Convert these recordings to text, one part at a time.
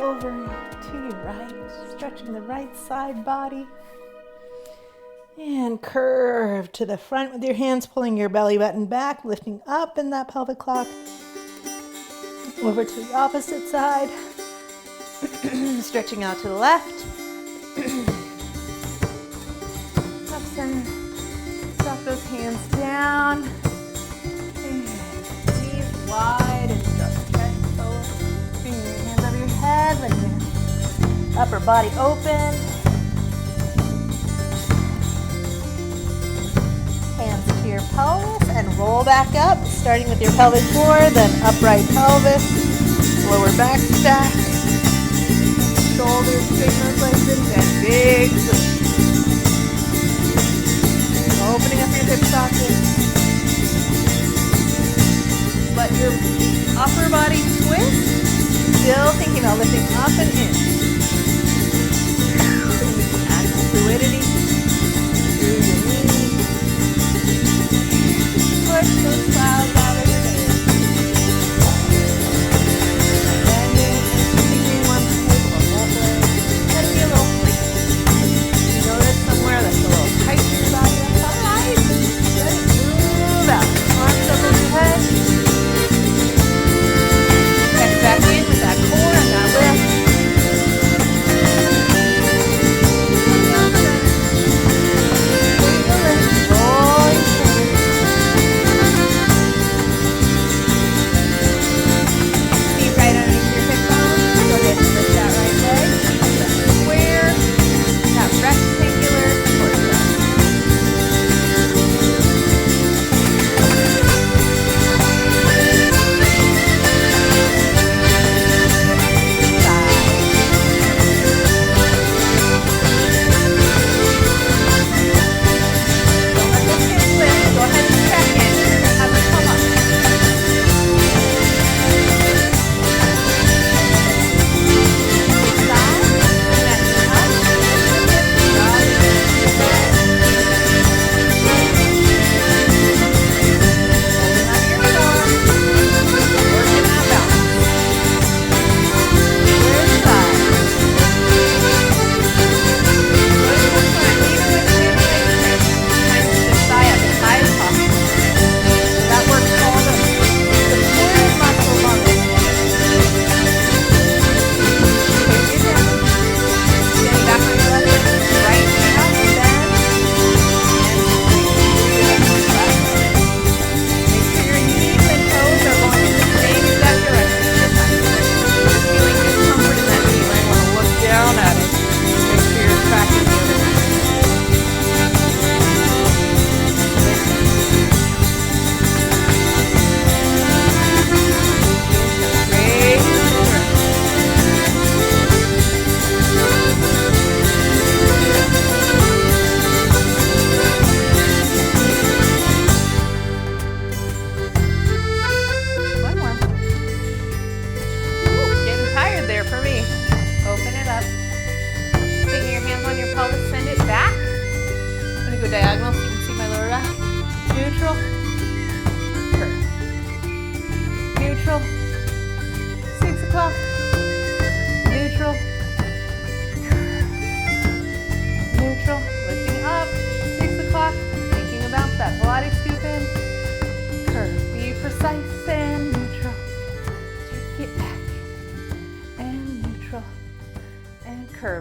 over to your right, stretching the right side body. And curve to the front with your hands, pulling your belly button back, lifting up in that pelvic clock. Over to the opposite side. Stretching out to the left. Up center. Drop those hands down. And knees wide and just chest forward. Bring your hands over your head, letting your upper body open. Hands to your pelvis and roll back up, starting with your pelvic floor, then upright pelvis, lower back stack, shoulders straighten those legs in, and big switch. Opening up your hip socket. Let your upper body twist, still thinking about lifting up and in. Add some fluidity through your knees. Push those clouds out of your head. Bending and keeping one foot or both legs. Let it be a little free. You notice somewhere that's a little tight in your body. That's all right. Let it move out. Arms up over your head. Check back in with that core and that lift.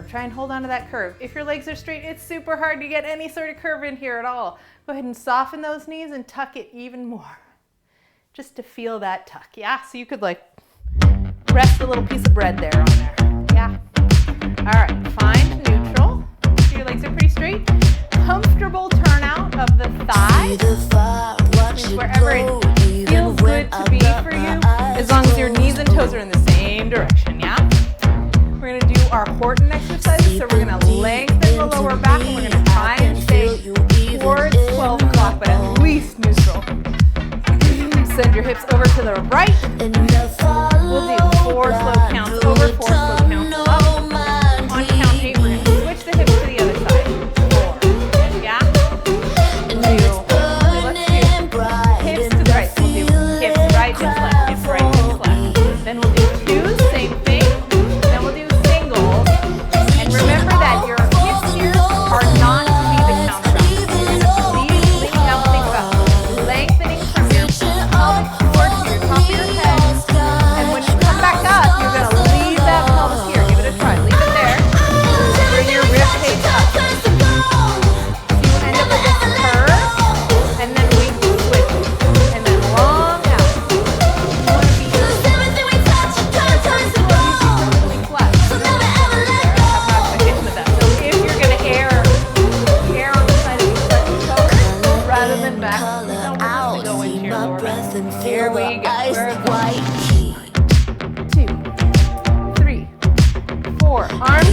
Try and hold on to that curve. If your legs are straight, it's super hard to get any sort of curve in here at all. Go ahead and soften those knees and tuck it even more. Just to feel that tuck, yeah? So you could like rest a little piece of bread there on there, yeah? All right, find neutral. So your legs are pretty straight. Comfortable turnout of the thighs. Means wherever it feels good to be for you, as long as your knees and toes are in the same direction, yeah? We're going to do our Horton exercises, so we're going to lengthen the lower back, and we're going to try and stay towards 12 o'clock, but at least neutral. Send your hips over to the right. We'll do 4 slow counts over, 4 slow counts up. On count 8, we're going to switch the hips to the other side. 4, yeah? 2, let's do hips to the right. So we'll do hips right, hips left, hips right, hips left. Then we'll do 2, same thing. Then we'll do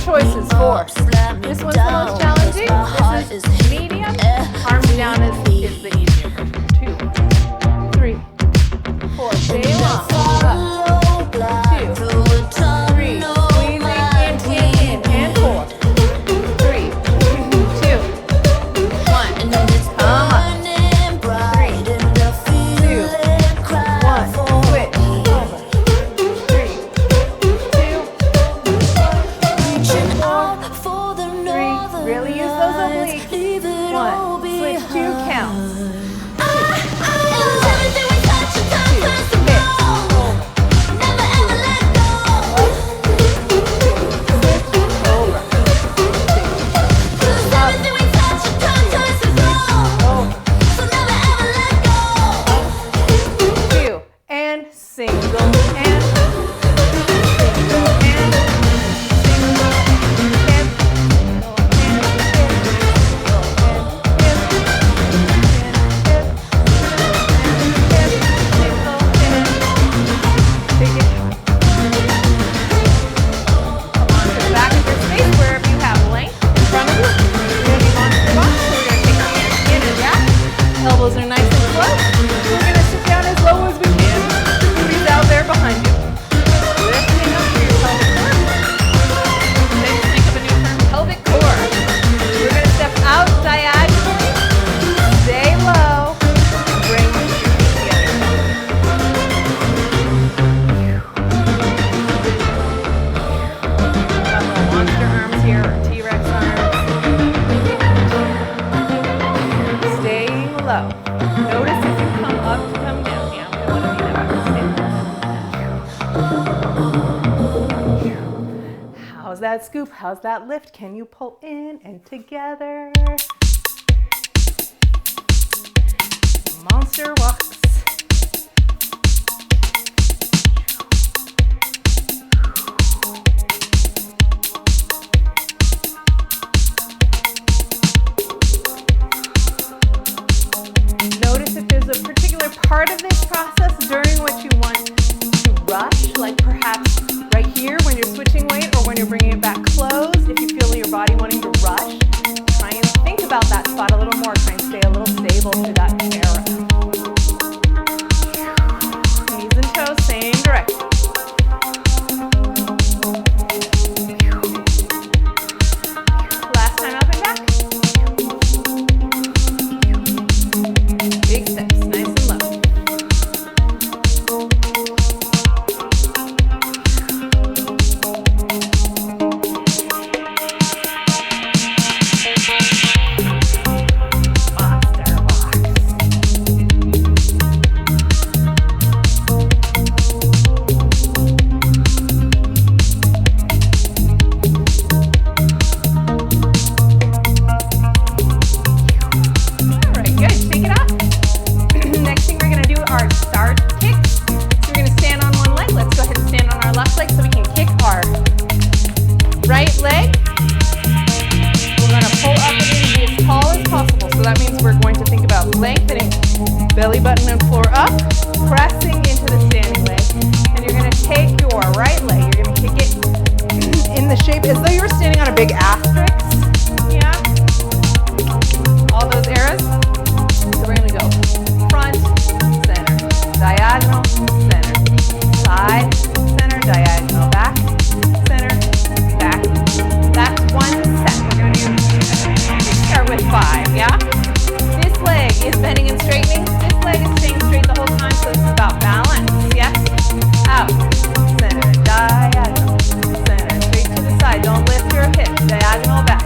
choices for. This one's the most challenging. This is medium. Arms down is the easier version. 2, 3, 4. Stay long. Up. 2, 3. Squeezing in and 4. 3, 2, 1. Come up. 3, 2, 1. Switch over. 3, 2, 3. Really use those obliques. 1. Switch 2 counts. Elbows are nice and close. We're going to sit down as low as we can. Breathe out there behind you. Lifting up through your pelvic core. Then think of a new term, pelvic core. We're going to step out diagonally. Stay low. Bring your feet together. Got little monster arms here, or T-Rex arms. Low. Notice if you come up to come down. Yeah, I'm going to want to be that. How's that scoop? How's that lift? Can you pull in and together? Monster walks. Notice if there's a particular part of this process during which you want to rush, like perhaps right here when you're switching weight or when you're bringing it back closed. If you feel your body wanting to rush, try and think about that spot a little more. Try and stay a little stable through that era. Knees and toes, same direction. Last time up and back. Big steps, nice and low. Monster walks. All right, good. Take it up. Next thing we're going to do are start kicks. So we're going to stand on one leg. Let's go ahead and stand on our left leg so we can kick our right leg. We're going to pull up and in, be as tall as possible. So that means we're going to think about lengthening belly button and floor up, pressing into the standing leg. And you're going to take your right leg. You're going to kick it in the shape as though you were standing on a big asterisk. Yeah? All those eras. So we're going to go front, center, diagonal, center, side, center, diagonal, back, center, back. That's one set. We're going to start with 5, yeah? This leg is bending and straightening. This leg is staying straight the whole time, so this is about balance, yes? Out, center, diagonal, center, straight to the side. Don't lift your hips, diagonal, back.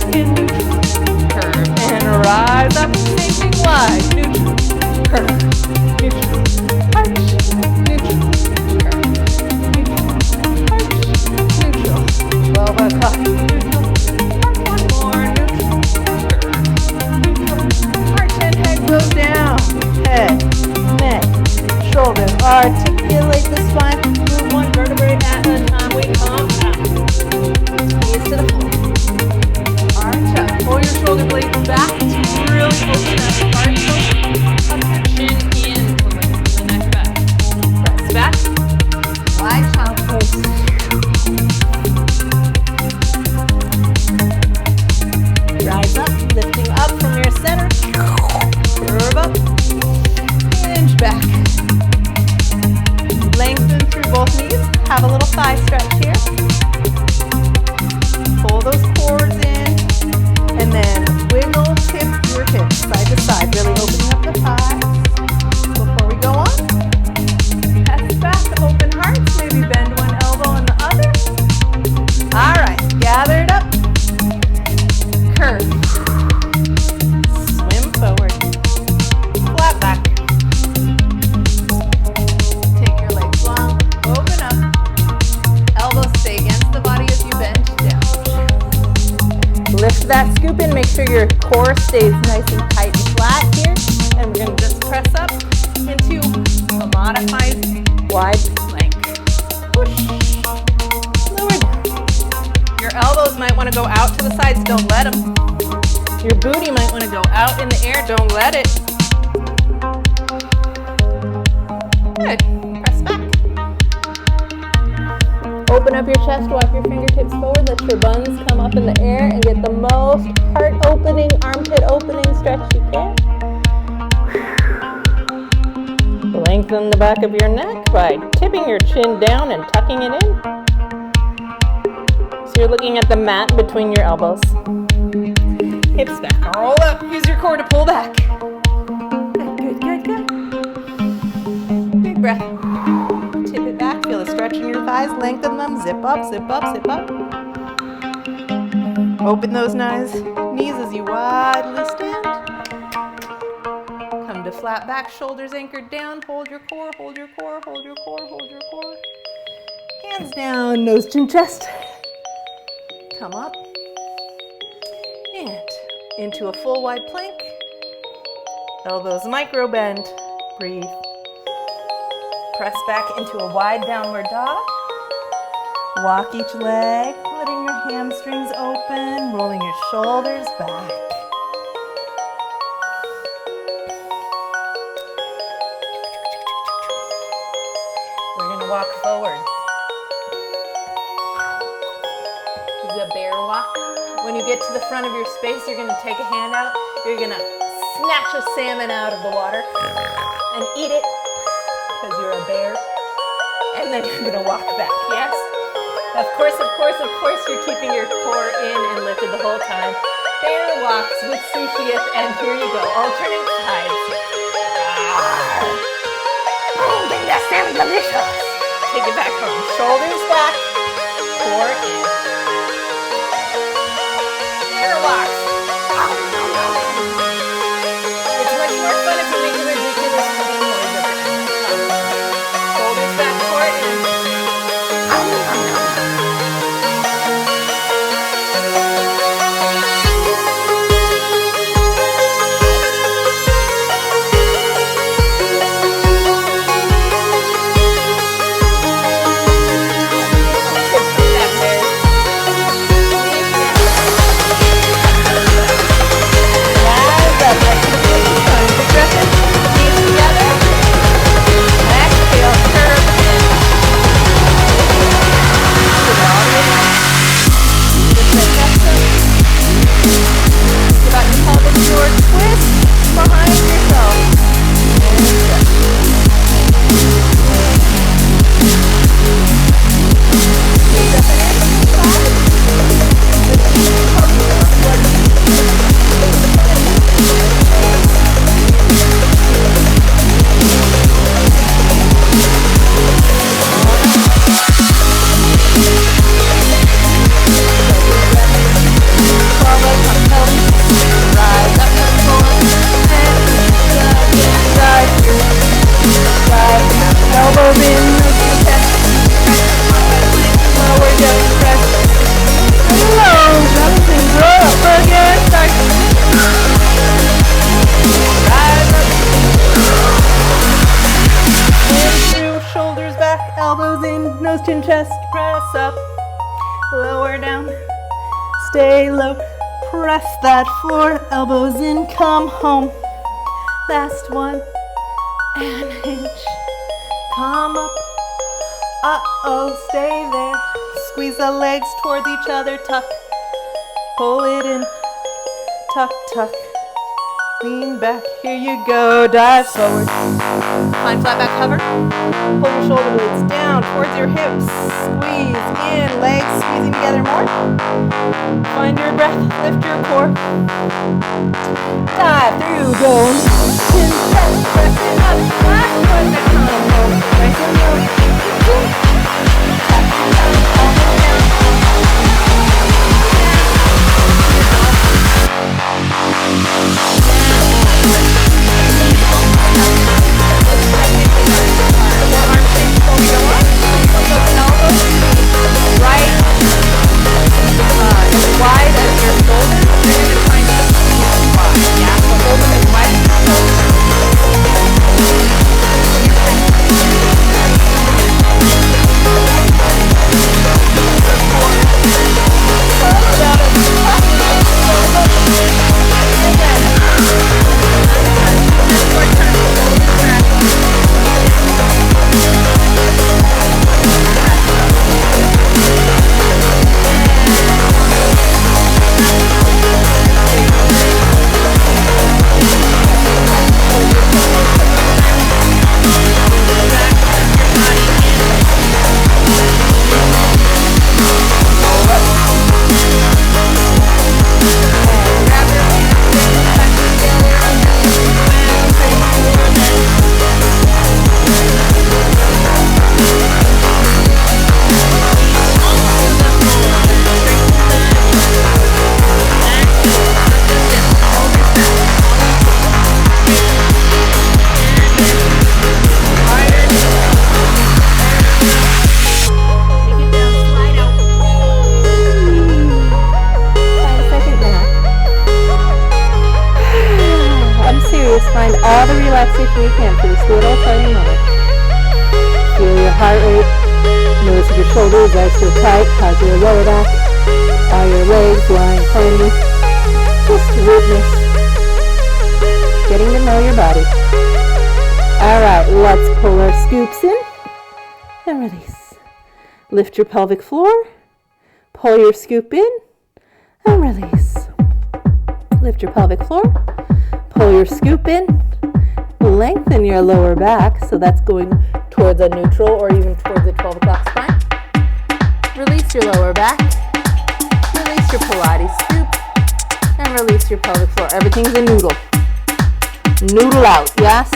back and neutral. Curve and rise up. Same thing wide. Neutral. Curve. Neutral. Arch. Neutral. Curve. Neutral. Arch. Neutral. 12 o'clock. Neutral. Arch one more. Neutral. Curve. Neutral. Arch and head goes down. Head. Neck. Shoulders. Articulate the spine. Move one vertebrae at a time. We compound. Knees to the floor. Arch up. Pull your shoulder blades back to really open that heart. Tuck your chin in to lift the neck back. Press back. Wide child pose. Rise up, lifting up from your center. Curve up. Hinge back. Lengthen through both knees. Have a little thigh stretch here. Pull those cords in. And then wiggle, tip your hips side to side. Really opening up the thighs. Before we go on, press back, open hearts. Maybe bend one elbow and the other. All right, gathered up. Curve. Swim forward. Flat back. Take your legs long. Open up. Elbows stay against the body as you bend down. Lift that scoop in. Make sure your core stays nice and tight and flat here. And we're going to just press up into a modified wide plank. Push. Lower down. Your elbows might want to go out to the sides. Don't let them. Your booty might want to go out in the air. Don't let it. Good. Press back. Open up your chest, walk your fingertips forward, let your buns come up in the air and get the most heart opening, armpit opening stretch you can. Lengthen the back of your neck by tipping your chin down and tucking it in. So you're looking at the mat between your elbows. Hips back, roll up, use your core to pull back. Good, good, good, good. Big breath. Tip it back, feel the stretch in your thighs, lengthen them, zip up, zip up, zip up. Open those knees as you widely stand. Come to flat back, shoulders anchored down, hold your core, hold your core, hold your core, hold your core. Hands down, nose to chest. Come up. And into a full wide plank. Elbows micro bend. Breathe. Press back into a wide downward dog. Walk each leg, letting your hamstrings open, rolling your shoulders back. We're going to walk forward. This is a bear walk. When you get to the front of your space, you're going to take a hand out. You're going to snatch a salmon out of the water and eat it. Because you're a bear, and then you're gonna walk back, yes? Of course, you're keeping your core in and lifted the whole time. Bear walks with sushi, and here you go, alternate sides. Oh, that sounds delicious. Take it back home, shoulders back, core in. Bear walks. It's much more fun if you make it ridiculous and more different. Shoulders back, core in. chest, press up, lower down, stay low, press that floor, elbows in, come home. Last one, and hinge, come up, stay there, squeeze the legs towards each other, tuck, pull it in, tuck, tuck, lean back, here you go, dive forward, find flat back hover, pull your shoulder blades down towards your hips, squeeze in, legs squeezing together more, find your breath, lift your core, dive through, go, chin, press it up, last one to come home, nice and low, tap it down, almost down, right as wide as your shoulders. You're going to find the spot. Yeah, so hold them as wide as your shoulders. Find all the relaxation you can for this little tiny moment. Feel your heart rate. Notice if your shoulders are still tight. How's your lower back? Are your legs lying firmly? Just witness. Getting to know your body. Alright, let's pull our scoops in and release. Lift your pelvic floor. Pull your scoop in and release. Lift your pelvic floor. Pull your scoop in, lengthen your lower back, so that's going towards a neutral or even towards the 12 o'clock spine. Release your lower back, release your Pilates scoop, and release your pelvic floor. Everything's a noodle. Noodle out, yes?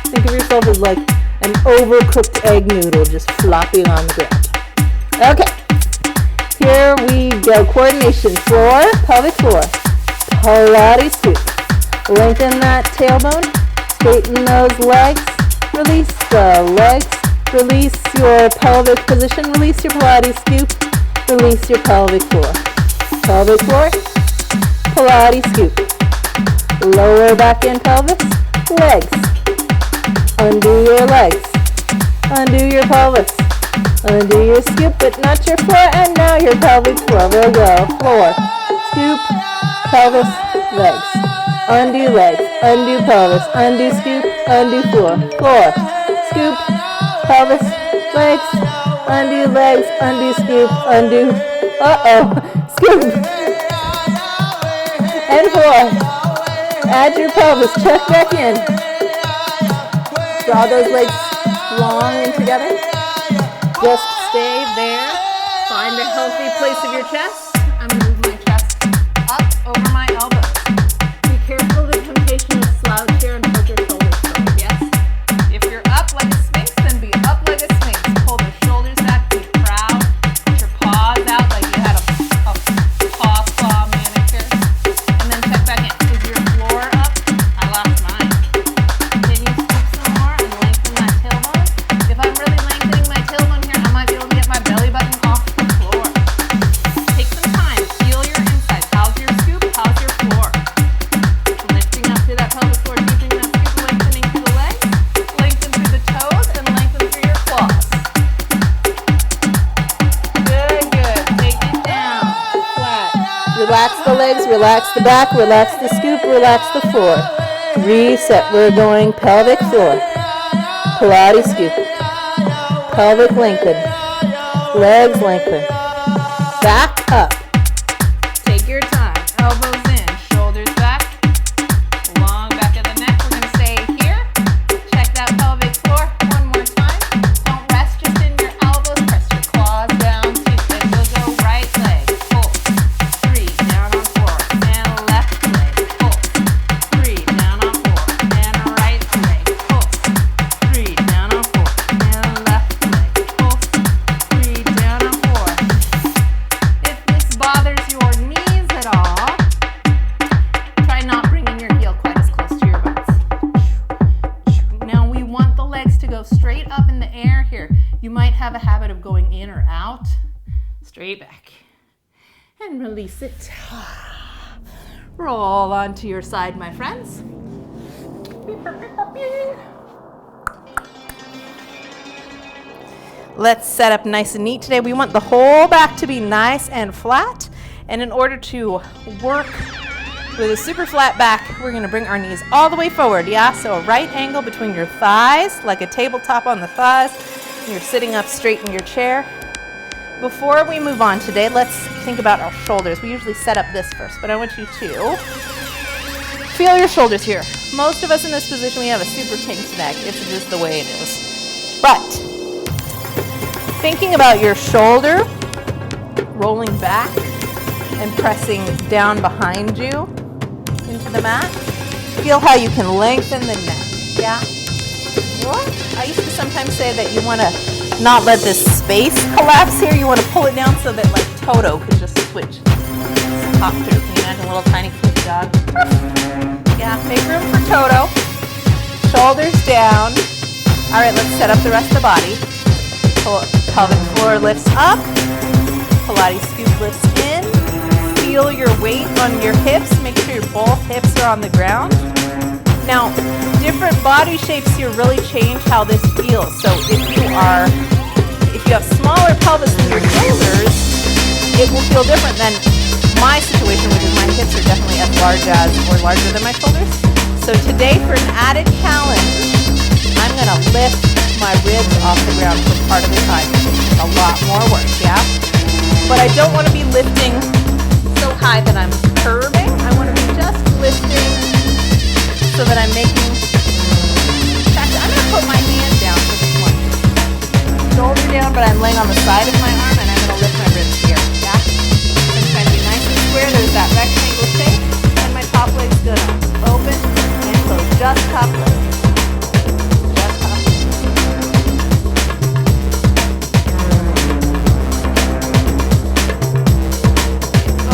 Think of yourself as like an overcooked egg noodle just flopping on the ground. Okay, here we go. Coordination, floor, pelvic floor, Pilates scoop. Lengthen that tailbone, straighten those legs, release the legs, release your pelvic position, release your Pilates scoop, release your pelvic floor. Pelvic floor, Pilates scoop. Lower back and pelvis, legs. Undo your legs, undo your pelvis, undo your scoop, but not your floor, and now your pelvic floor. We'll go, floor, scoop, pelvis, legs. Undo legs, undo pelvis, undo scoop, undo floor, floor, scoop, pelvis, legs, undo scoop, undo, scoop, and floor. Add your pelvis, check back in. Draw those legs long and together. Just stay there. Find a healthy place of your chest. I'm going to move my chest up over my elbows. Careful of the temptation to slouch here and hold your shoulders forward, yes? If you're up like a sphinx, then be up like a sphinx. Pull the shoulders back, be proud. Put your paws out like you had a paw claw manicure. And then check back in. Is your floor up? I lost mine. Can you scoop some more and lengthen that tailbone? If I'm really lengthening my tailbone here, I might be able to get my belly button off the floor. Take some relax the back, relax the scoop, relax the floor. Reset, we're going pelvic floor. Pilates scoop. Pelvic lengthen. Legs lengthen. Back up. Take your time. Elbows in, shoulders back. Long back of the neck. We're going to stay here. Check that pelvic floor one more time. Don't rest just in your elbows. Press your claws down. 2. Then we'll go right leg. Pull. 3. Down on 4. And left leg. Pull. 3. Down on 4. And right leg. Pull. 3. Down on 4. And left leg. Pull. 3. Down on 4. If this bothers your knees at all, try not bringing your heel quite as close to your butts. Now we want the legs to go straight up in the air here. You might have a habit of going in or out. Straight back. And release it. Roll onto your side, my friends. Let's set up nice and neat today. We want the whole back to be nice and flat. And in order to work with a super flat back, we're going to bring our knees all the way forward. Yeah, so a right angle between your thighs, like a tabletop on the thighs. You're sitting up straight in your chair. Before we move on today, let's think about our shoulders. We usually set up this first, but I want you to feel your shoulders here. Most of us in this position, we have a super kinked neck. It's just the way it is. But thinking about your shoulder rolling back and pressing down behind you into the mat, feel how you can lengthen the neck. Yeah? Well, I used to sometimes say that you want to not let this space collapse here. You want to pull it down so that like Toto could just switch. Hop through. Can you imagine a little tiny fluffy dog? Yeah, make room for Toto. Shoulders down. All right, let's set up the rest of the body. Pelvic floor lifts up. Pilates scoop lifts in. Feel your weight on your hips. Make sure your both hips are on the ground. Now, different body shapes here really change how this feels. So if you have smaller pelvis than your shoulders, it will feel different than my situation, which is my hips are definitely as large as or larger than my shoulders. So today, for an added challenge, I'm going to lift my ribs off the ground for part of the time. It's a lot more work, yeah? But I don't want to be lifting so high that I'm curving. I want to be just lifting so that I'm making, in fact, I'm going to put my hand down for this one. Shoulder down, but I'm laying on the side of my arm, and I'm going to lift my ribs here, yeah? I'm trying to be nice and square. There's that rectangle shape, and my top leg's good on. Open and close, just top leg. Just top leg.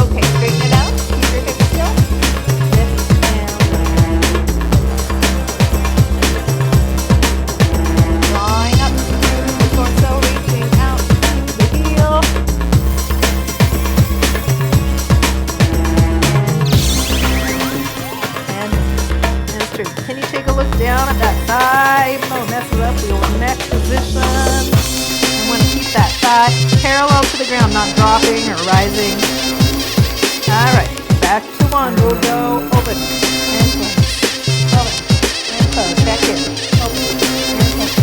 Okay, straighten it out. Keep your hips still. Lift and line up. The torso reaching out to the heel. And straight. Can you take a look down at that thigh? Even though it messes up the old neck position. I want to keep that thigh parallel to the ground, not dropping or rising. All right, back to one. We'll go open and close. Open and close. Back in. Open and close.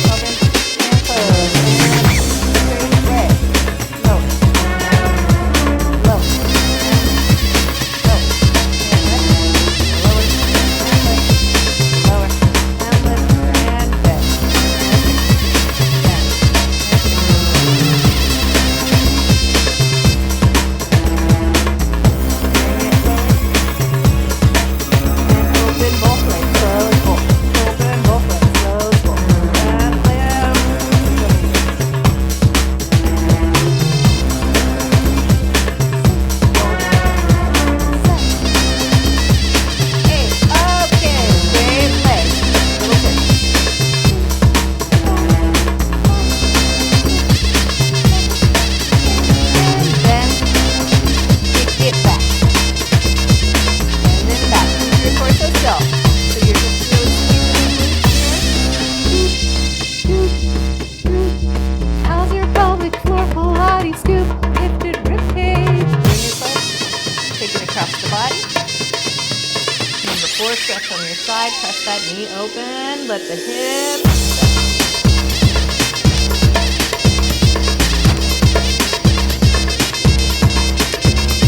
Open and close. And straight away. Lower. Lower. Lower. Lower. And lift. And bend. across the body. Number 4, stretch on your side. Press that knee open. Let the hips.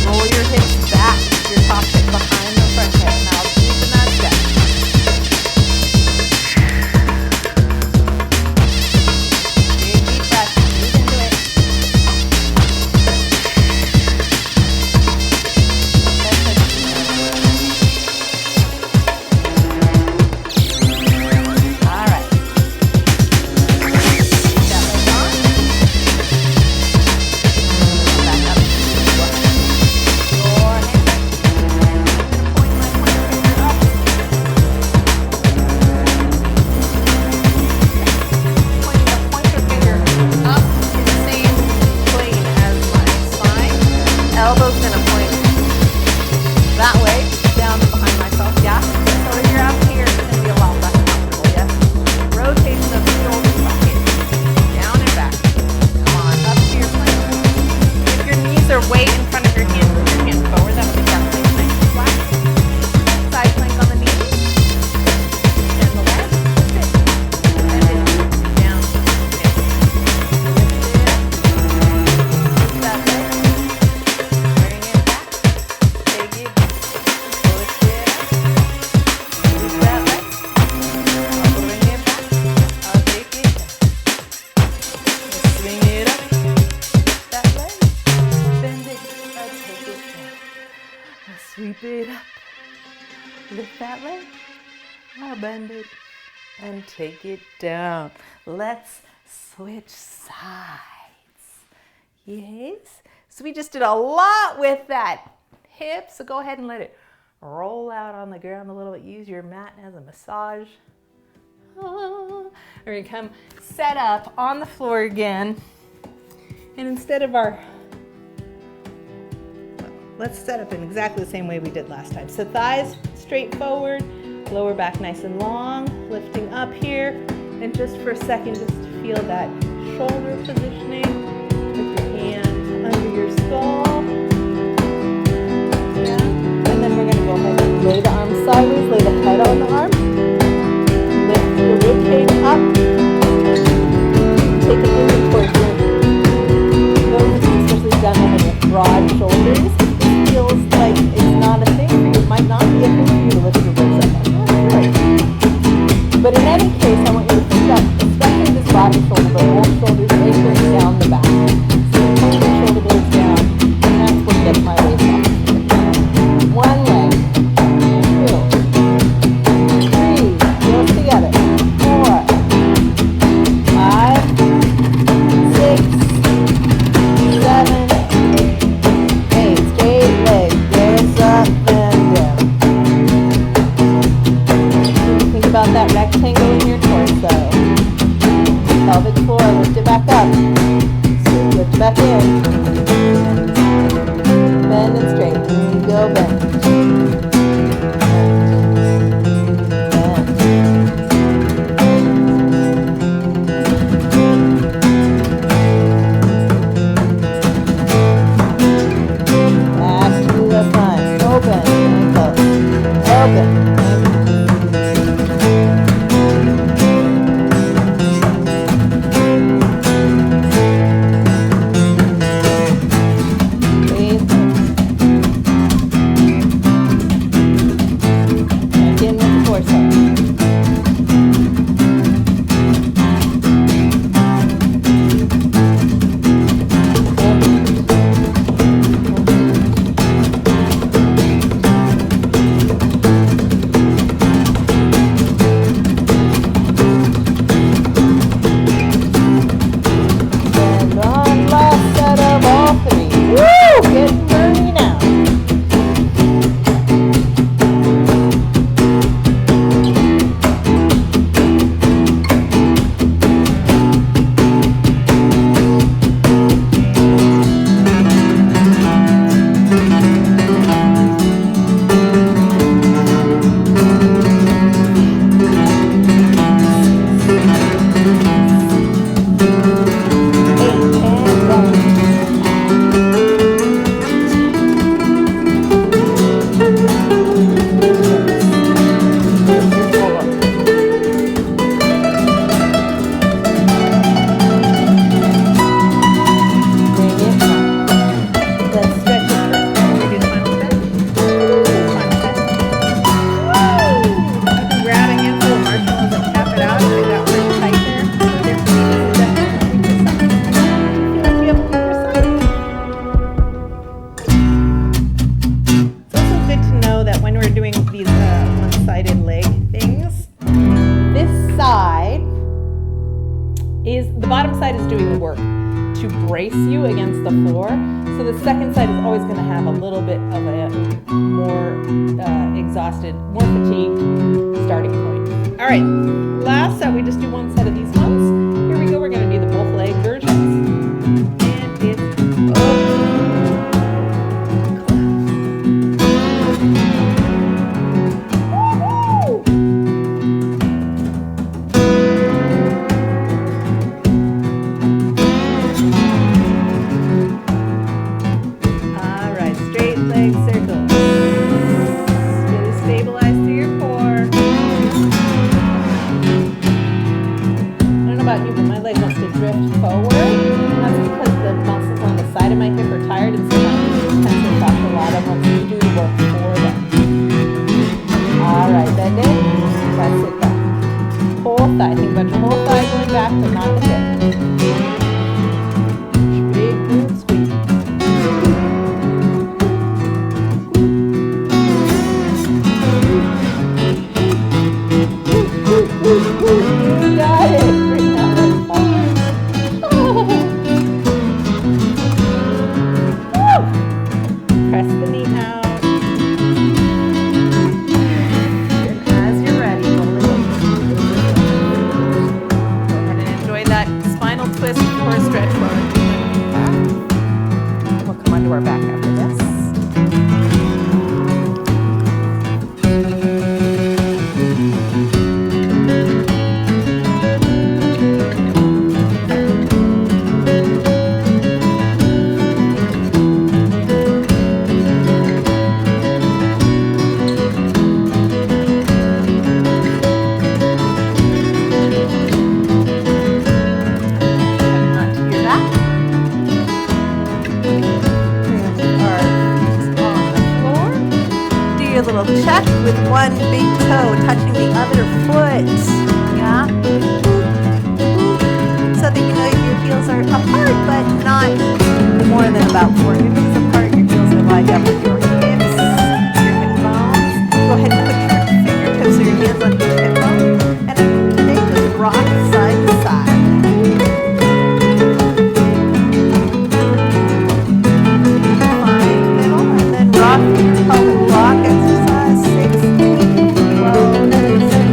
Roll your hips back. Your top hip behind the front hip. Now deepen that stretch. Big deep breath. Breathe into it. All right. Keep that leg on. Back up. Your hand. Point my finger up. Pointing the pointer finger up in the same plane as my spine. Elbow's gonna point that way, down behind myself, yeah. So if you're out here, it's gonna be a lot less comfortable, yes. Rotation of the shoulders back in, down and back. Come on, up to your plank. If your knees are way in front of your hands, move your hands forward. That'll make that plank nice and flat. Side plank on the knees. And the left, lift it. Bend it, down, okay. Lift it up. Lift that leg. Bring it back. Take it back. Lift it up. Lift that leg. I'll bring it back. I'll take it down. Let's swing it up. Lift that leg. Bend it. I'll take it down. I'll sweep it up. Lift that leg. I'll bend it and take it down. Let's switch sides. Yes. So we just did a lot with that hip. So go ahead and let it roll out on the ground a little bit. Use your mat as a massage. We're going to come set up on the floor again. And instead of let's set up in exactly the same way we did last time. So thighs straight forward, lower back nice and long, lifting up here. And just for a second, just to feel that shoulder positioning with your hands under your skull. Yeah. And then we're going to go ahead and lay the arms sideways, lay the head on the arm. Lift your rib cage up. Take a movement towards your nose, especially down there with broad shoulders. Feels like it's not a thing for you. It might not be a thing for you to lift your ribs up. I'm not sure. But in any case, I want you to think up, especially this bottom shoulder, but both shoulders anchoring down the back. So you pull your shoulder blades down, and that's what gets my waist up. One leg, 2, 3, heels together, 4, 5, 6, 7, 8. Straight leg, there's up and down. Think about that rectangle in your torso. Pelvic floor, lift it back up. Scoop, lift back in. Bend and straighten. Go bend. Back to the front. Open and close. Open. know that when we're doing these one-sided leg things, this side is, the bottom side is doing the work to brace you against the floor. So the second side is always going to have a little bit of a more exhausted, more fatigued starting point. All right, last set, we just do one set of these ones. Here we go, we're going to do the both leg versions. And it's check with one big toe touching the other foot. Yeah? So that you know your heels are apart, but not more than about 4 inches apart. Your heels are lined up with your hips, your hip bones. Go ahead and put your fingertips or your hands on your hip bone. And today just rock side to side. Find the middle and then rock your pelvic block exercise. 6, 8, 12, 6.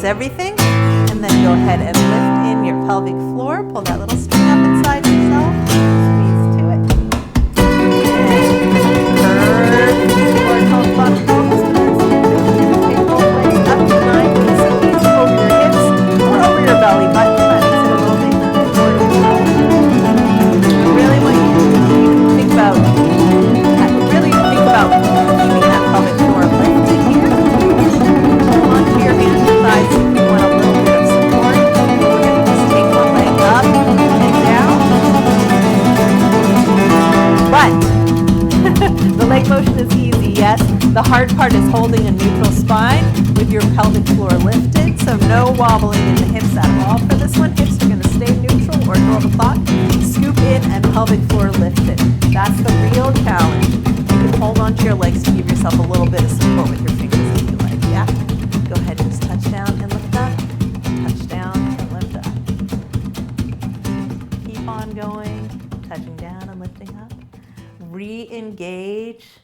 Everything, and then go ahead and lift in your pelvic floor. Pull that little string up inside yourself. Squeeze to it. And curve towards pelvis. Take both legs up to 90 degrees over your hips or over your belly button. But instead of moving forward yourself, really want you to think about keeping that pelvic floor lifted here. Hold on to your hands and thighs if you want a little bit of support. We're going to just take one leg up and down. But the leg motion is easy, yes. The hard part is holding a neutral spine with your pelvic floor lifted. So no wobbling in the hips at all for this one. Hips are going to stay neutral or 12 o'clock. Scoop in and pelvic floor lifted. That's the real challenge. You can hold on to your legs to give yourself a little bit of support with your fingers if you like, yeah? Go ahead and just touch down and lift up. Touch down and lift up. Keep on going, touching down and lifting up. Re-engage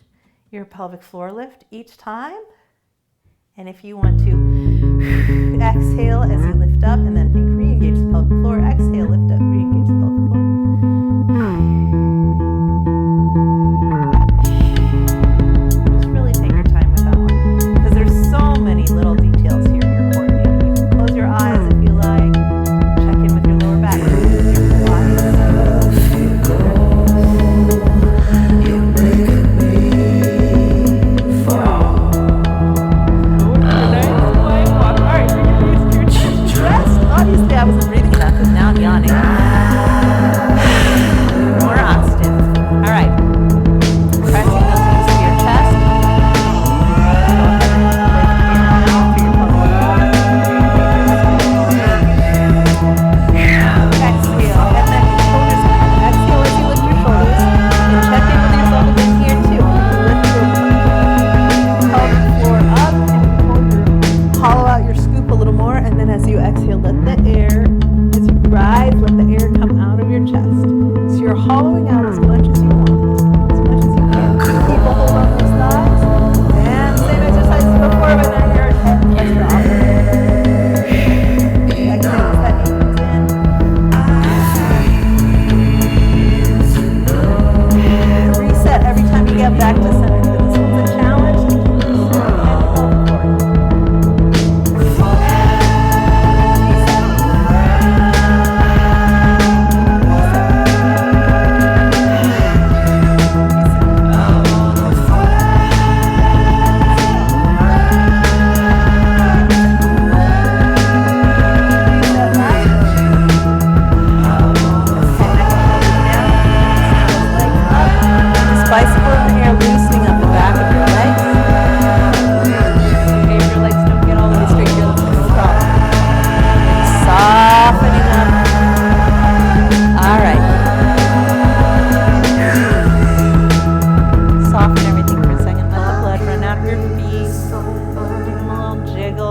your pelvic floor lift each time. And if you want to exhale as you lift up and then re-engage the pelvic floor, exhale, lift up, re-engage the pelvic floor. Just really take your time with that one because there's so many little details here you're coordinating. You can close your eyes if you like. Check in with your lower back. Obviously, I wasn't breathing enough because now I'm yawning.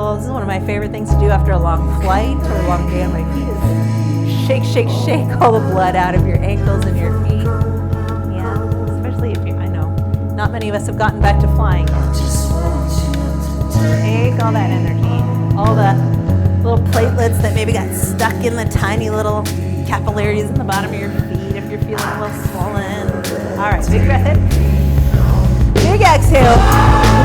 ankles. This is one of my favorite things to do after a long flight or a long day on my feet is shake, shake, shake all the blood out of your ankles and your feet. Yeah, especially if I know, not many of us have gotten back to flying yet. Take all that energy, all the little platelets that maybe got stuck in the tiny little capillaries in the bottom of your feet if you're feeling a little swollen. All right, big breath in. Big exhale.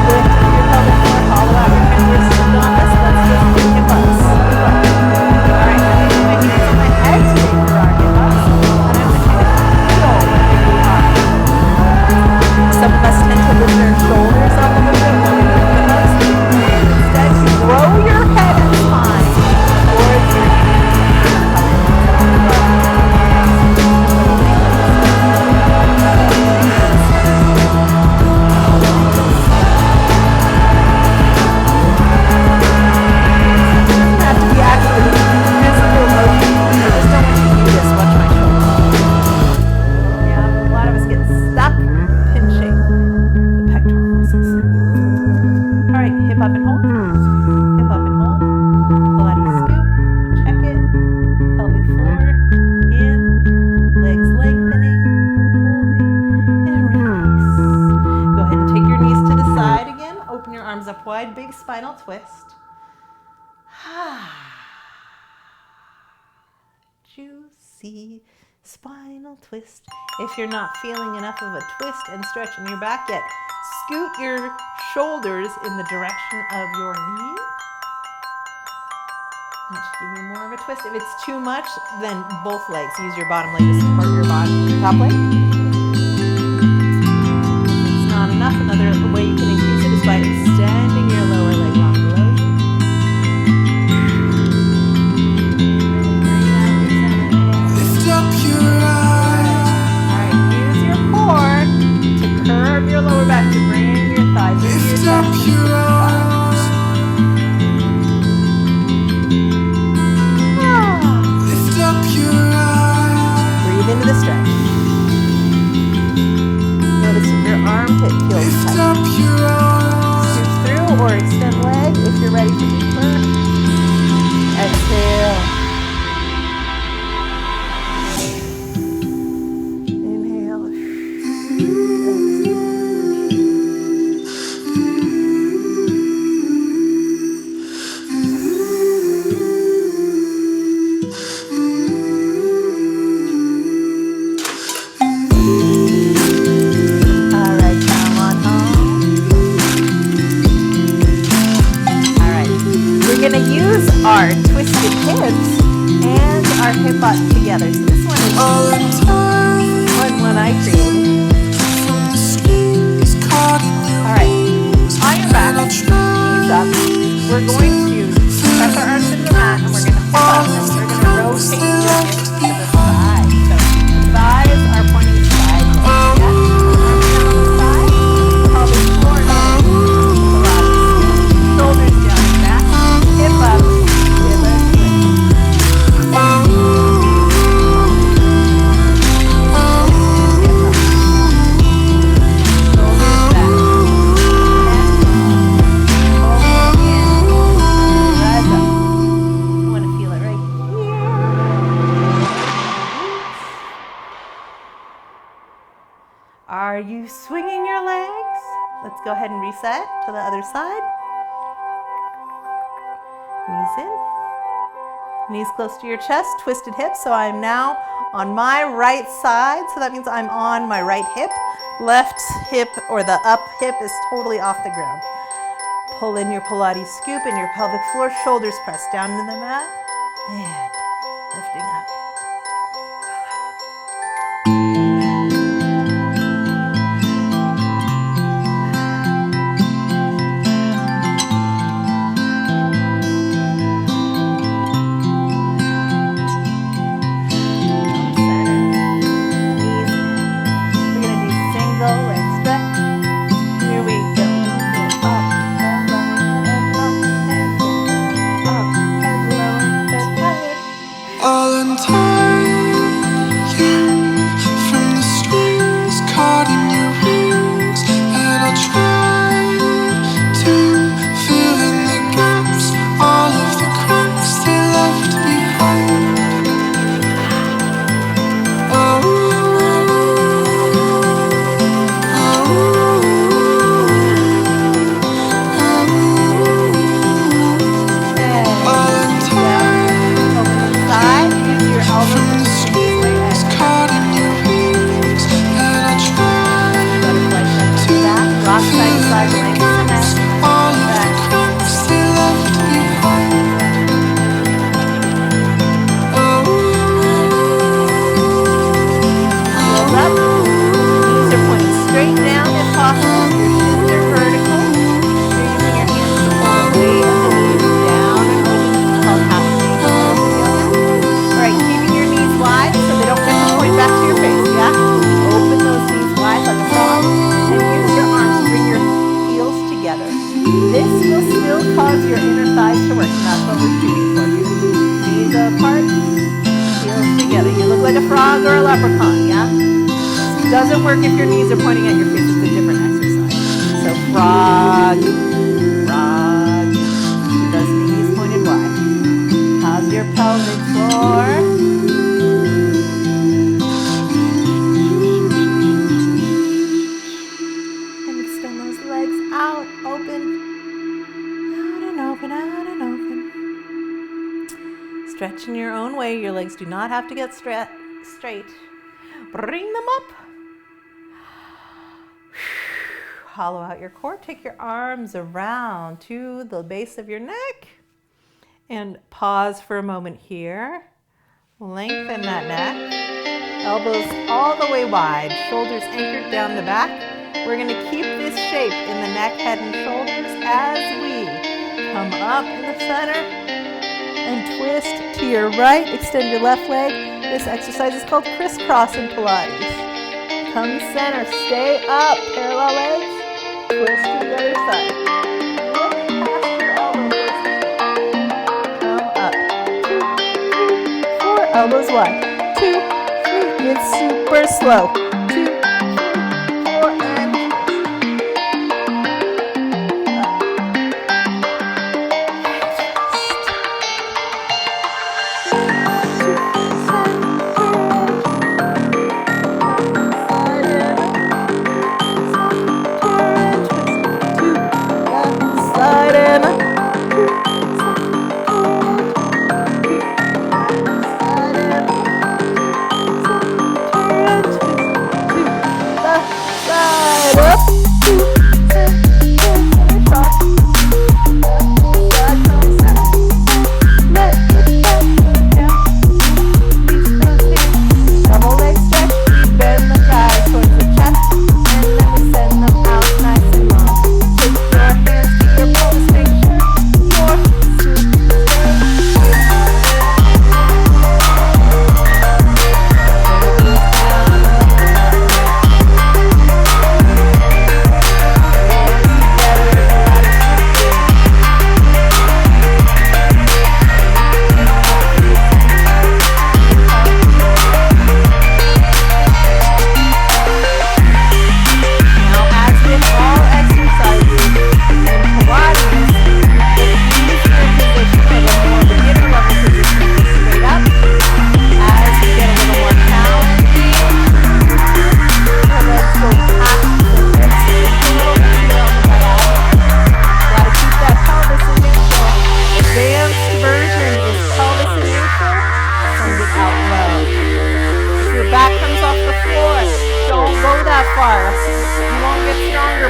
Lift your pelvic floor, hollow out your fingers on this. Let's just do hip ups. All right, I'm going to put my hands on my head today for our hip ups. And I'm going to feel really hard. Some of us tend to lift their shoulders up a little bit when we do hip ups. And instead, you grow your head and spine towards your hands. Big spinal twist. Juicy spinal twist. If you're not feeling enough of a twist and stretch in your back yet, scoot your shoulders in the direction of your knee. That should give you more of a twist. If it's too much, then both legs. Use your bottom leg to support your top leg. If it's not enough, another way you can increase it is by extending your lower leg long below you. Lift up your eyes. Alright, use your core to curve your lower back to bring your thighs into your chest. Lift up your arms. Lift up your eyes. Breathe into the stretch. Notice if your armpit feels tight. Lift up your arms. Scoot through or extend leg if you're ready for deeper. Exhale. Inhale. Our twisted hips and our hip up together. So this one is one I created. Alright, on your back, knees up. We're going to press our arms into the mat and we're going to hip up and we're going to rotate your hips to the side. So the thighs are pointing sideways. Yes, arms down on the side, pelvic floor down, Pilates, shoulders down and back, hip up. Are you swinging your legs? Let's go ahead and reset to the other side. Knees in. Knees close to your chest, twisted hips. So I'm now on my right side. So that means I'm on my right hip. Left hip or the up hip is totally off the ground. Pull in your Pilates scoop and your pelvic floor. Shoulders press down into the mat. And lifting up. All in time. still cause your inner thighs to work, and that's what we're shooting for here. Knees apart, heels together. You look like a frog or a leprechaun, yeah? This doesn't work if your knees are pointing at your face. It's a different exercise. So frog, frog. Keep those knees pointed wide. How's your pelvic floor? And extend those legs out, open. Out and open, out and open. Stretch in your own way. Your legs do not have to get straight. Bring them up. Hollow out your core. Take your arms around to the base of your neck. And pause for a moment here. Lengthen that neck. Elbows all the way wide. Shoulders anchored down the back. We're going to keep this shape in the neck, head, and shoulders as we come up in the center and twist to your right. Extend your left leg. This exercise is called crisscross in Pilates. Come center, stay up, parallel legs, twist to the other side. Look past your elbows. Come up. 2, 3, 4, elbows wide. 2, 3, it's super slow. 2, 3, 4, and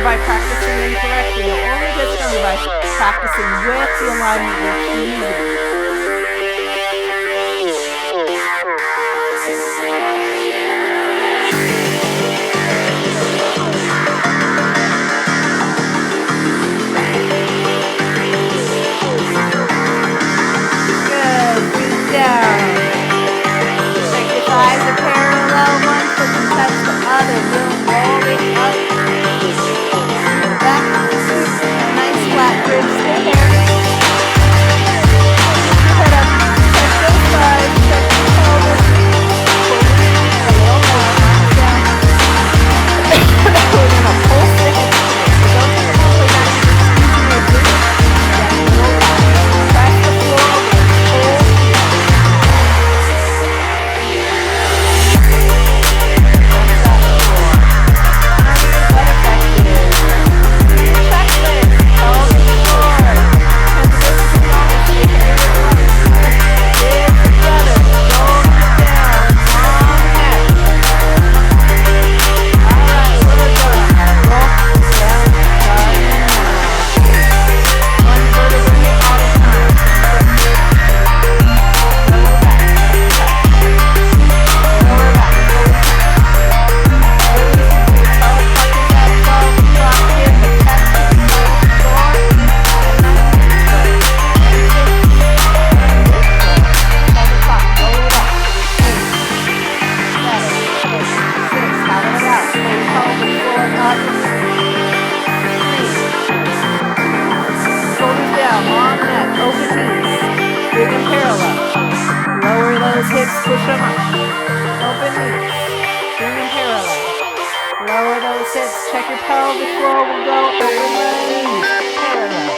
by practicing incorrectly. You'll only get stronger by practicing with the alignment you're choosing. Good. Feet down. Check your thighs are parallel. One foot can touch the other. Boom. Roll it up. Back. A nice flat bridge. Stay there. Open knees. Bring them parallel. Lower those hips, push them up. Open knees. Bring them parallel. Lower those hips. Check your pelvic floor. We'll go open the knees. Parallel.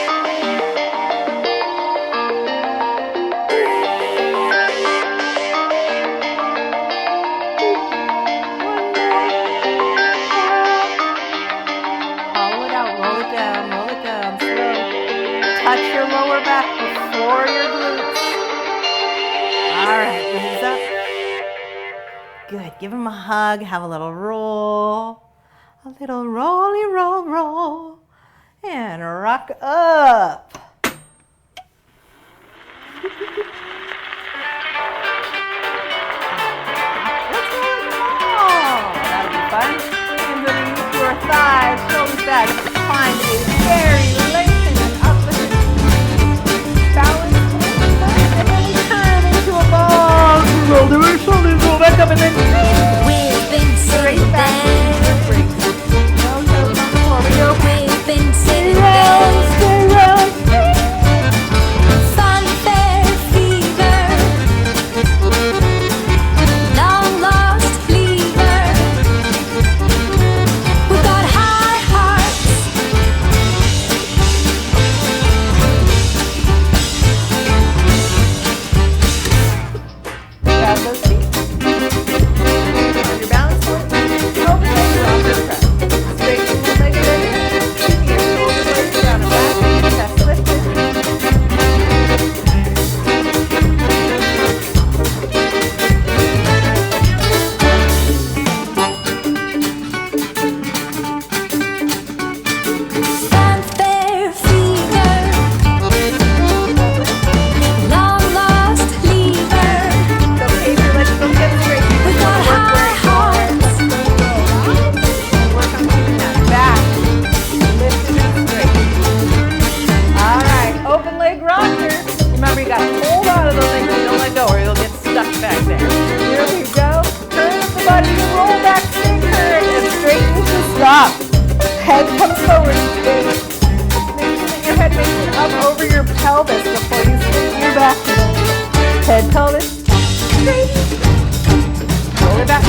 Hollow it out. Roll it down. Roll it down. Slow. Touch your lower back before your glutes. All right. Knees up. Good. Give them a hug. Have a little roll. A little rolly roll roll. And rock up. Let's roll it all. That'll be fun. Hands underneath your thighs. Shoulders back. Find a very lengthened and uplifted balance. And then we turn into a ball. Roll to our shoulders. Roll back up and then we've been sitting there. We've been sitting there. Funfair fever. Long lost lever. We've got high hearts. Grab those feet. On your balance point. Open leg rocker press. Straighten the leg over. Keeping your shoulder blades down and back. Chest lifted. Funfair fever. Long lost lever. So cave your legs from hip straight. We've got high hearts. Work on keeping that back lifted and straight. All right, open leg rocker. Remember, you got to hold on to those legs and don't let go or you'll get stuck back there. Here we go. Turn up the body, roll back, stay curved, and straighten to stop. Head comes forward. Make sure that your head makes it up over your pelvis before you straighten your back. Head, pelvis, straight. Roll it back.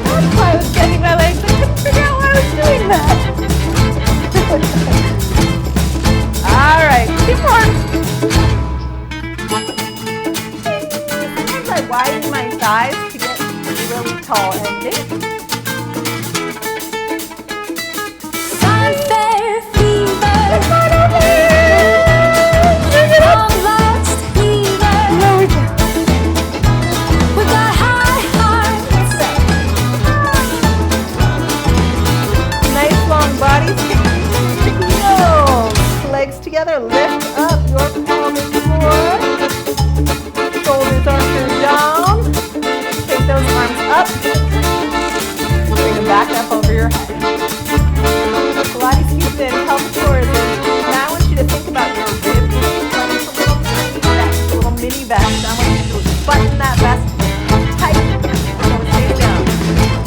That's why I was getting my legs. I couldn't figure out why I was doing that. All right, keep on. Sometimes I widen my thighs to get really tall ending. Funfair fever. Long lost lever. We've got high hearts. Nice long body. Go. Legs together. Lift up your pelvic floor. Shoulders are turned down. Take those arms up. Bring them back up over your head. Pilates feet in, pelvic floor is in. Now I want you to think about your ribs. Little mini vest. I want you to button that vest tight. So it stays down.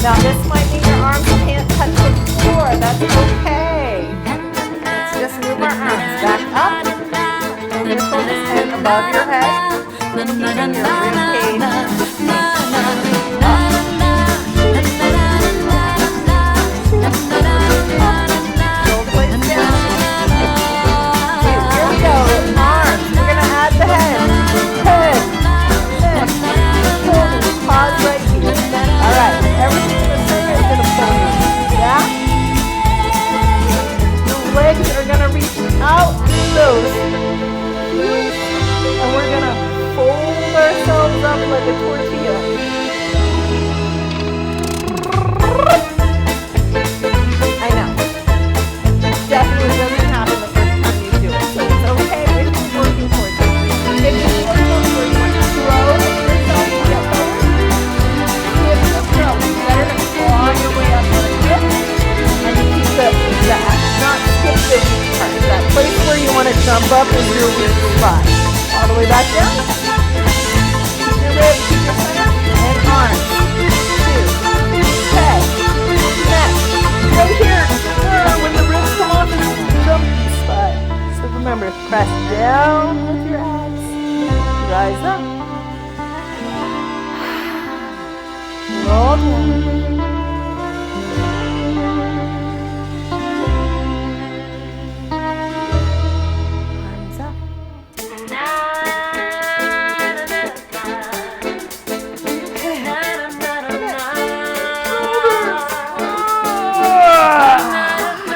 Now this might mean your arms can't touch the floor. That's okay. Let's just move our arms back up over your shoulders and above your head. Keeping your rib cage up. Shoulder blades down. Here we go. Arms. We're going to add the head. Head. Neck. Shoulders. Pause right here. All right. Everything in the center is going to pull you. Yeah? Your legs are going to reach out through those. And we're going to fold ourselves up like a tortilla. I know. Definitely doesn't happen the first time you do it. So it's okay if you're working towards it. If you feel where you want to slow yourself to get forward, give it a throw. It's better to claw your way up on a hip and keep the not skip the weak part. That place where you want to jump up is your weak spot. All the way back down. Keep your ribs, keep your center, and arms. 2. Head. Neck. Right here. Press down with your abs. Rise up. Roll down. Arms up.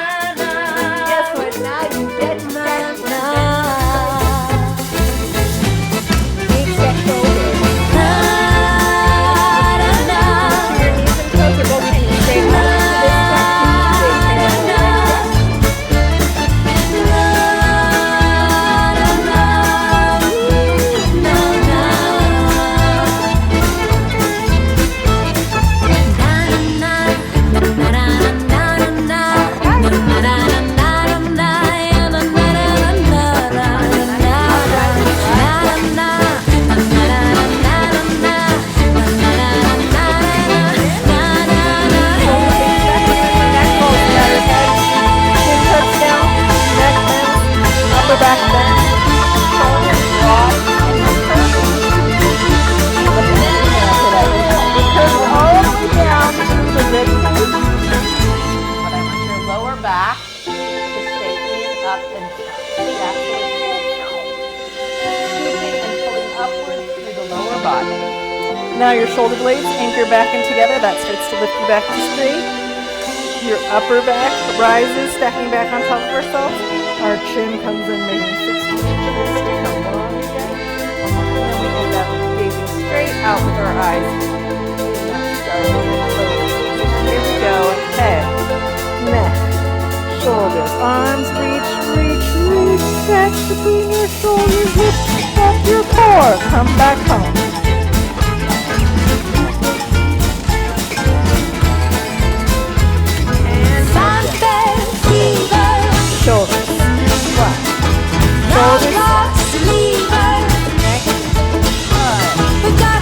Guess what? Now you get big set shoulders. Your knees and toes are both hanging straight up. Upper back bend, shoulders broad, and curve. Lift the inhale to that. Curve all the way down to the rib cage. But I want your lower back to stay in, up, and down. That's what it's doing. Scooping and pulling upwards through the lower body. Now your shoulder blades anchor back in together. That starts to lift you back to straight. Your upper back rises, stacking back on top of ourselves. Our chin comes in, making 60 inches to come long again. And then we end up gazing straight out with our eyes. Here we go. Head, neck, shoulders, arms, reach, reach, reach. Stretch between your shoulders, lift up your core. Come back home. Shoulders, squat, shoulders, neck,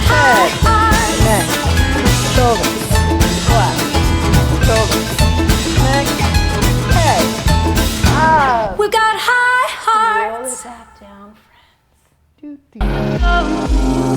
head, neck, shoulders, squat, shoulders, neck, head, We got high roll it hearts. back down, friends.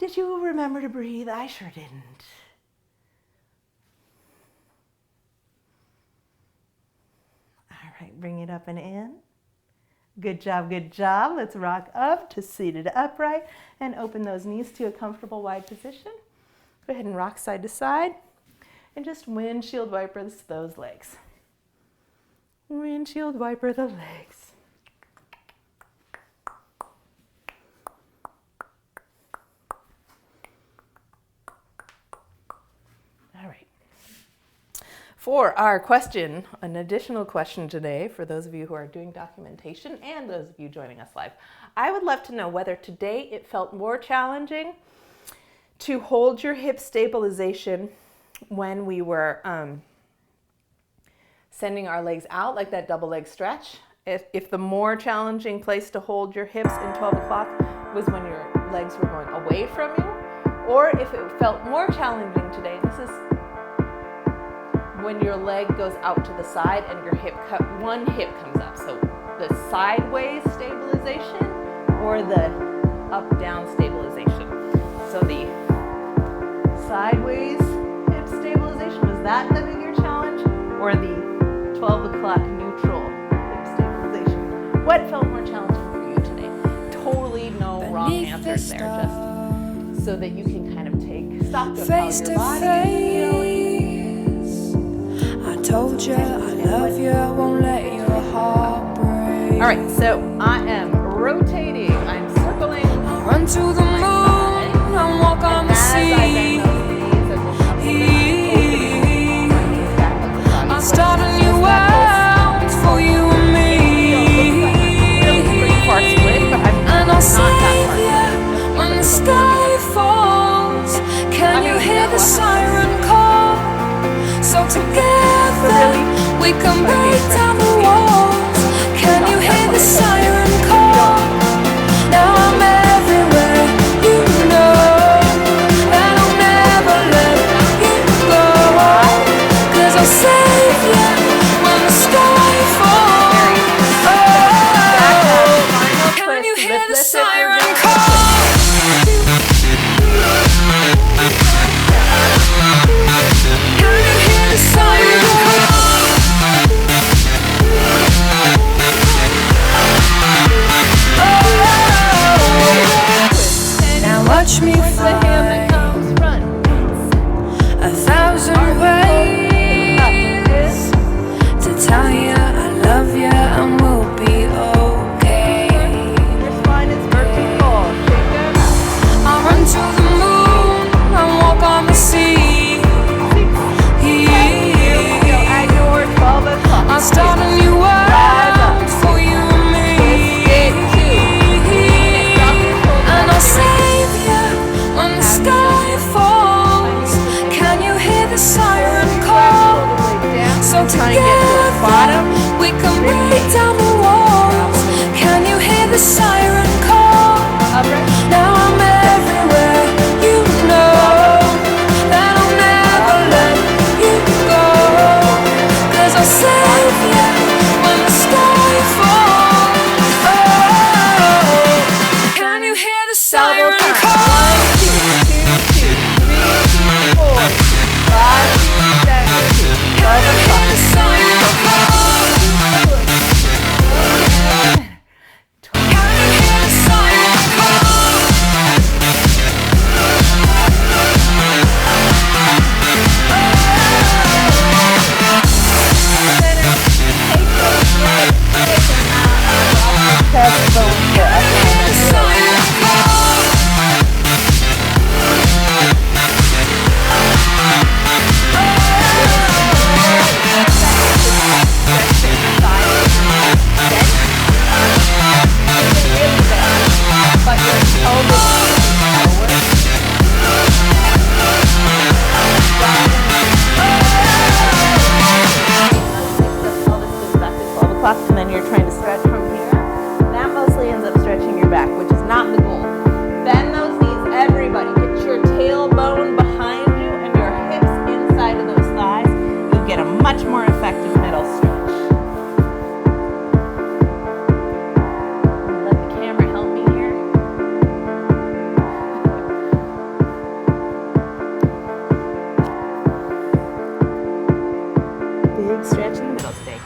Did you remember to breathe? I sure didn't. All right, bring it up and in. Good job, good job. Let's rock up to seated upright and open those knees to a comfortable wide position. Go ahead and rock side to side and just windshield wiper those legs. Windshield wiper the legs. All right. For our question, an additional question today for those of you who are doing documentation and those of you joining us live, I would love to know whether today it felt more challenging to hold your hip stabilization when we were sending our legs out, like that double leg stretch. If the more challenging place to hold your hips in 12 o'clock was when your legs were going away from you, or if it felt more challenging today, this is when your leg goes out to the side and your one hip comes up. So the sideways stabilization or the up-down stabilization. So the sideways hip stabilization, was that the bigger challenge? Or the 12 o'clock neutral hip stabilization? What felt more challenging for you today? Totally no wrong answers there, just so that you can kind of take stock of how your body is. I told you I love you, I won't let your heart break. All right, so I am rotating, I'm circling. I run to the moon, I walk on the sea. I start a new world for you and me. And I'll save you when the sky falls. Can you hear the siren call? So together we can break down the walls. Can you hear the siren call? Now I'm everywhere, you know that I'll never let you go. 'Cause I'll save you when the sky falls. Oh, can you hear the siren call? Can you hear the siren call? Now watch me fly 1,000 ways to tell you I love you and we'll be okay. Your spine is vertical. Shake it out. I'll run to the moon and walk on the sea. At your 12 o'clock. I'll start a new world for you and me. And I'll save you when the sky falls. Can you hear the siren call? So together we can break down the walls. Can you hear the siren call? Now I'm everywhere, you know that I'll never let you go. 'Cause I'll save you when the sky falls. Oh, can you hear the siren call? 1, 2, 3, 4, 5, 6, 7, 8. Can you hear the siren call? Can you hear the siren call? Can you hear the siren call?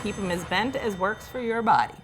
Keep them as bent as works for your body.